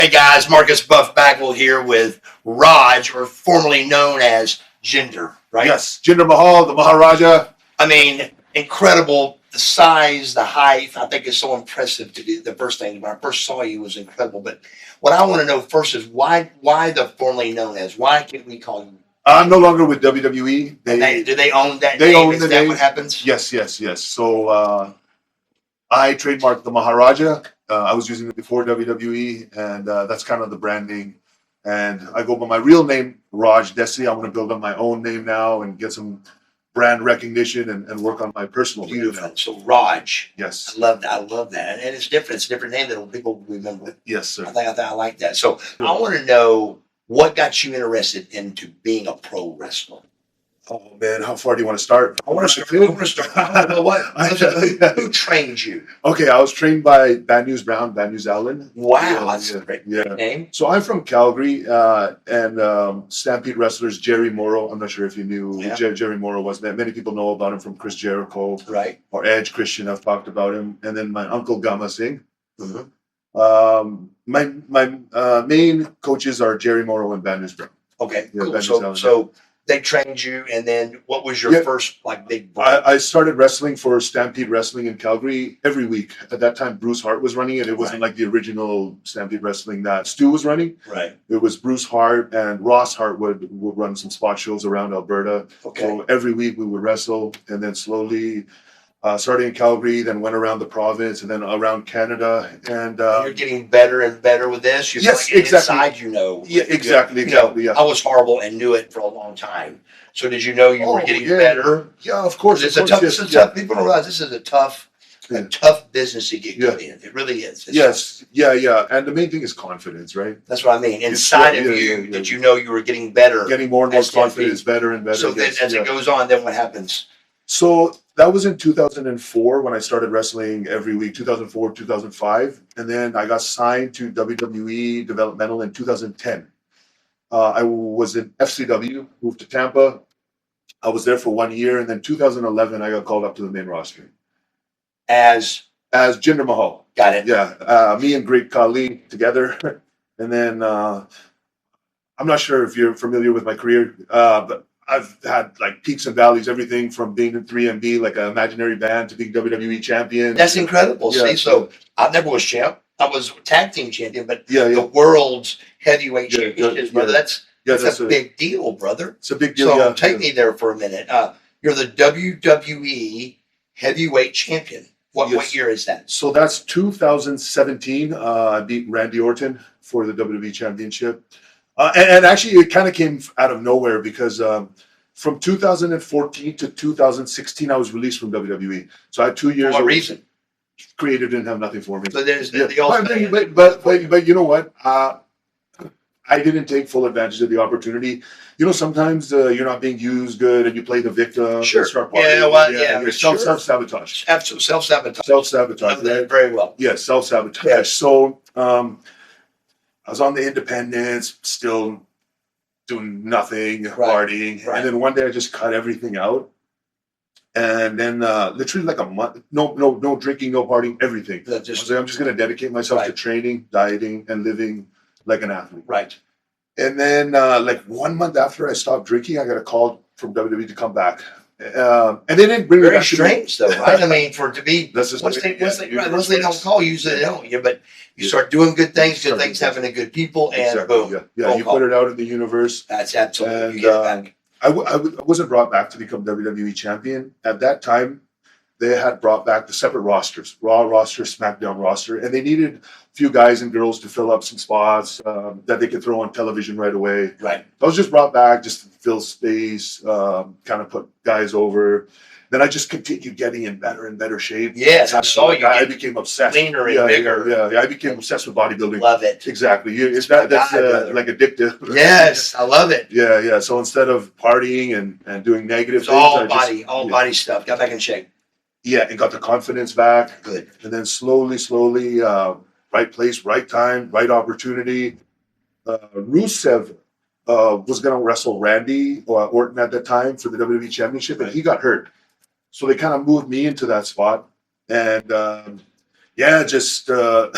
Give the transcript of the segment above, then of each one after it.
Hey guys, Marcus Buff Bagwell here with Raj, or formerly known as Jinder, right? Yes, Jinder Mahal, the Maharaja. I mean, incredible. The size, the height, I think is so impressive to do. The first thing when I first saw you was incredible. But what I want to know first is why the formerly known as? Why can't we call you? I'm no longer with WWE. Do they own that they name? own Is the that name. what happens? Yes. So I trademarked the Maharaja. I was using it before WWE, and that's kind of the branding. And I go by my real name, Raj Dhesi. I'm going to build up my own name now and get some brand recognition and work on my personal name. Beautiful. So Raj. Yes. I love that. I love that. And it's different. It's a different name that people remember. Yes, sir. I like that. So I want to know what got you interested into being a pro wrestler. Oh man, how far do you want to start? I want to start. I don't know what. Who trained you? Okay, I was trained by Bad News Brown, Bad News Allen. Wow, that's a great name. So I'm from Calgary, and Stampede wrestlers Jerry Morrow. I'm not sure if you knew who Jerry Morrow was. Many people know about him from Chris Jericho, right? Or Edge Christian. I've talked about him, and then my uncle Gama Singh. Mm-hmm. My main coaches are Jerry Morrow and Bad News Brown. Okay, cool. So they trained you, and then what was your first big break? I started wrestling for Stampede Wrestling in Calgary every week. At that time, Bruce Hart was running it. It wasn't like the original Stampede Wrestling that Stu was running. Right. It was Bruce Hart, and Ross Hart would run some spot shows around Alberta. Okay. So every week we would wrestle, and then slowly starting in Calgary, then went around the province, and then around Canada. And you're getting better and better with this. You're yes, like exactly. Inside, Yeah, exactly. I was horrible and knew it for a long time. So did you know you were getting better? Yeah, of course. It's tough. People don't realize this is a tough business to get good in. It really is. Yeah. And the main thing is confidence, right? That's what I mean. Inside of you, did you know you were getting better? Getting more and more confidence, better and better. So then, as it goes on, then what happens? So that was in 2004 when I started wrestling every week, 2004, 2005. And then I got signed to WWE Developmental in 2010. I was in FCW, moved to Tampa. I was there for 1 year. And then 2011, I got called up to the main roster. As Jinder Mahal. Got it. Yeah. Me and Great Khali together. And then I'm not sure if you're familiar with my career, but I've had like peaks and valleys, everything from being in 3MB, like an imaginary band, to being WWE champion. That's incredible. Yeah. See, so I never was champ. I was tag team champion, but the world's heavyweight championship, brother, that's a big deal, brother. It's a big deal. So take me there for a minute. You're the WWE heavyweight champion. What year is that? So that's 2017. I beat Randy Orton for the WWE championship. And actually, it kind of came out of nowhere because from 2014 to 2016, I was released from WWE. So I had 2 years. For what reason? Creative didn't have nothing for me. So there's but you know what? I didn't take full advantage of the opportunity. You know, sometimes you're not being used good, and you play the victim. Sure. Self-sabotage. Absolute self-sabotage. Self-sabotage. Know that very well. Yes, self-sabotage. Yeah. So I was on the independents, still doing nothing, partying. And then one day I just cut everything out. And then literally like a month, no drinking, no partying, everything. I was like, I'm just going to dedicate myself to training, dieting, and living like an athlete. Right. And then like 1 month after I stopped drinking, I got a call from WWE to come back. And they didn't bring me back. Very strange, though, right? I mean, for it to be once they don't call you, usually they don't. But you start doing good things, having a good people, and boom. Yeah, you put it out in the universe. That's absolutely. You get it back. I wasn't brought back to become WWE champion. At that time, they had brought back the separate rosters, Raw roster, SmackDown roster, and they needed a few guys and girls to fill up some spots that they could throw on television right away. Right. I was just brought back just to fill space, kind of put guys over. Then I just continued getting in better and better shape. Yes, I saw you. I became obsessed. Leaner and bigger. Yeah, I became obsessed with bodybuilding. Love it. Exactly. That's like addictive. Yes, I love it. Yeah. So instead of partying and doing negative things, all body stuff. Got back in shape. Yeah, and got the confidence back. Good. And then slowly, right place, right time, right opportunity. Rusev was going to wrestle Randy Orton at that time for the WWE Championship, and he got hurt. So they kind of moved me into that spot. And Yeah, just Good.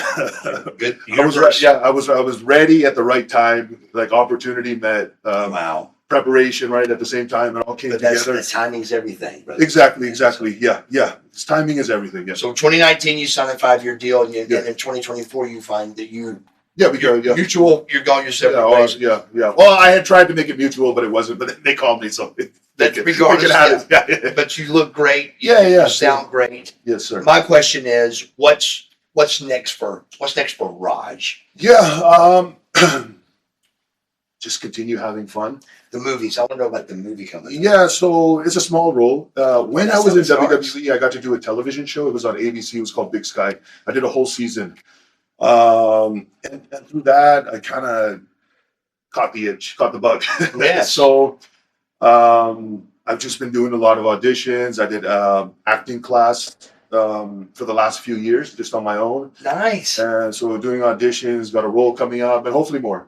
I was ready at the right time. Like opportunity met Wow. preparation right at the same time. It all came together. The timing's everything, brother. Exactly. Yeah. Timing is everything. Yeah. So 2019, you sign a 5-year deal, and in 2024, you find that mutual. You're going your separate ways. Yeah. Well, I had tried to make it mutual, but it wasn't. But they called me, so That's regardless. But you look great. Yeah. You sound great. Yes, sir. My question is, what's next for Raj? Yeah. Just continue having fun. The movies. I want to know about the movie coming. Yeah, so it's a small role. When I was in stars. WWE, I got to do a television show. It was on ABC. It was called Big Sky. I did a whole season. And through that, I kind of caught the itch, caught the bug. Yeah. So I've just been doing a lot of auditions. I did acting class for the last few years, just on my own. Nice. And so doing auditions, got a role coming up, and hopefully more.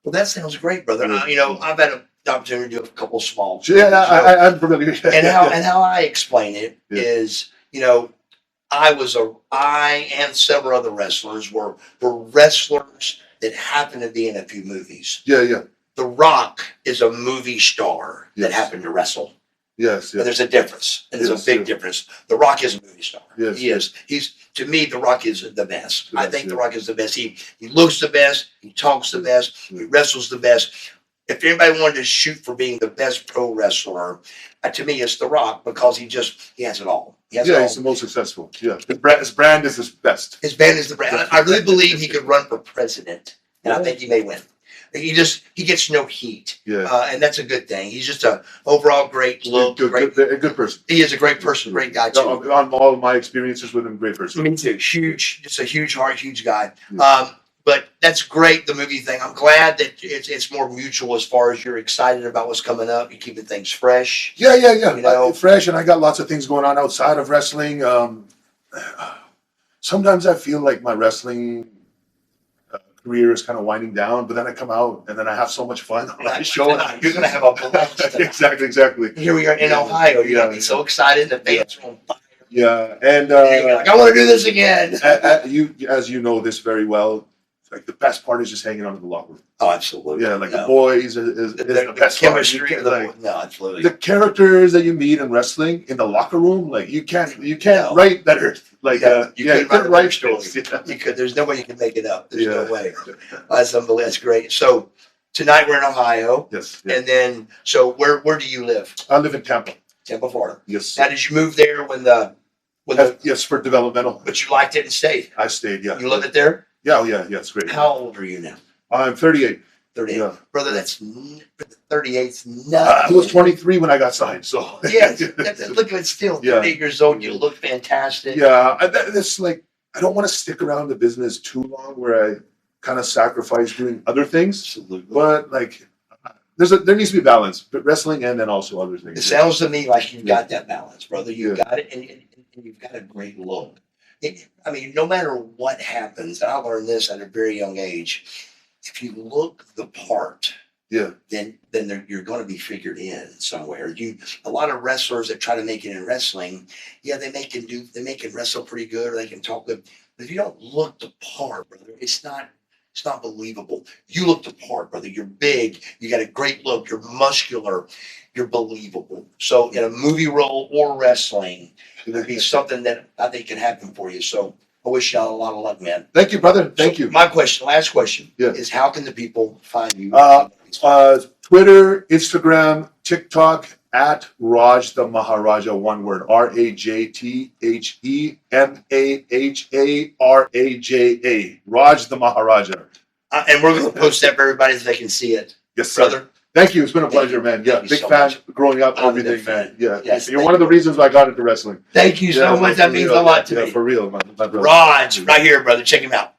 Well, that sounds great, brother. I've had the opportunity to do a couple small. Yeah, I'm familiar. And how I explain it is, I and several other wrestlers were wrestlers that happened to be in a few movies. Yeah. The Rock is a movie star that happened to wrestle. Yes. And there's a difference. And there's a big difference. The Rock is a movie star. Yes. He is. To me, The Rock is the best. I think The Rock is the best. He looks the best. He talks the best. He wrestles the best. If anybody wanted to shoot for being the best pro wrestler, to me, it's The Rock, because he has it all. He's the most successful. Yeah. His brand is his best. His brand is the brand. I really believe he could run for president, and I think he may win. He gets no heat, and that's a good thing. He's just a overall great look, a good person. He is a great person, great guy too. On all of my experiences with him, great person. Me too. Just a huge heart, huge guy. But that's great, the movie thing. I'm glad that it's more mutual as far as you're excited about what's coming up. You're keeping things fresh. Yeah. Fresh, and I got lots of things going on outside of wrestling. Sometimes I feel like my wrestling career is kind of winding down, but then I come out and then I have so much fun on my show. You're going to have a blast. Exactly. Here we are in Ohio. You're going to be so excited. The fans are on fire. Yeah, and like, I want to do this again. As you know this very well, like the best part is just hanging out in the locker room. Oh, absolutely. Yeah, like the boys is the best chemistry. part. No, absolutely. The characters that you meet in wrestling in the locker room, like you can't write better. Like you couldn't write stories. Yeah. You could. There's no way you can make it up. There's no way. That's unbelievable. That's great. So tonight we're in Ohio. Yes. And then, so where do you live? I live in Tampa. Tampa, Florida. Yes. Now, did you move there yes, for developmental. But you liked it and stayed? I stayed, yeah. You love it there? Yeah, it's great. How old are you now? I'm 38. 38. Yeah. Brother, that's 38's nuts. I was 23 when I got signed, so. Yeah, look at it still. 38 years old, you look fantastic. Yeah, it's like, I don't want to stick around the business too long where I kind of sacrifice doing other things. Absolutely. But like, there needs to be balance, but wrestling and then also other things. It sounds to me like you've got that balance, brother. You've got it, and you've got a great look. No matter what happens, and I learned this at a very young age, if you look the part, then you're going to be figured in somewhere. A lot of wrestlers that try to make it in wrestling, they can wrestle pretty good, or they can talk good. But if you don't look the part, brother, it's not believable. You look the part, brother. You're big. You got a great look. You're muscular. You're believable. So in a movie role or wrestling, it would be something that I think can happen for you. So I wish y'all a lot of luck, man. Thank you, brother. Thank you. My last question is, how can the people find you? Twitter, Instagram, TikTok, at Raj the Maharaja, one word, RajTheMaharaja, Raj the Maharaja. And we're going to post that for everybody so they can see it. Yes, sir. Brother. Thank you. It's been a pleasure, man. Yeah, big fan growing up, everything, man. Yeah, you're one of the reasons I got into wrestling. Thank you so much. That means a lot to me. For real, my brother. Raj, right here, brother. Check him out.